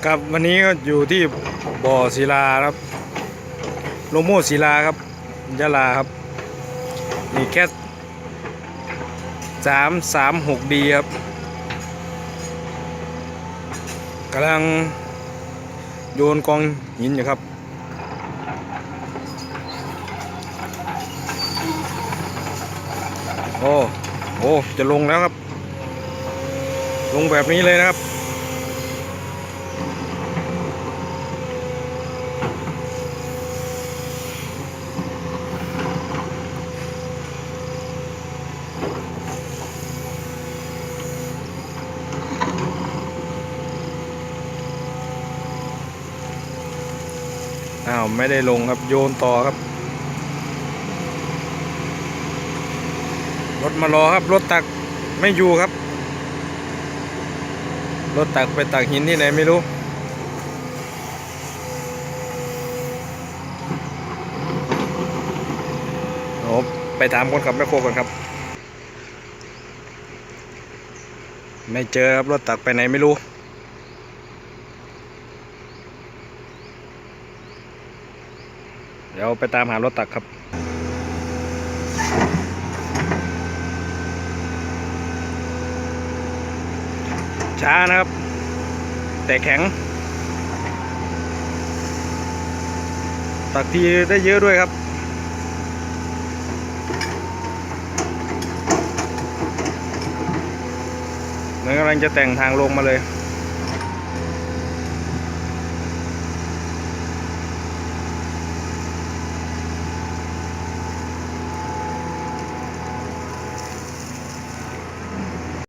ครับวันนี้ก็อยู่ที่บ่อศิลาครับโลโมศิลาครับยะลาครับนี่แค่336Dครับกำลังโยนกองหินอยู่ครับโอ้โอ้จะลงแล้วครับลงแบบนี้เลยนะครับอ้าวไม่ได้ลงครับโยนต่อครับรถมารอครับรถตักไม่อยู่ครับรถตักไปตักหินที่ไหนไม่รู้โอ้ไปถามคนขับแมคโครก่อนครับไม่เจอครับรถตักไปไหนไม่รู้เดี๋ยวไปตามหารถตักครับช้านะครับแต่แข็งตักทีได้เยอะด้วยครับเหมือนกำลังจะแต่งทางลงมาเลย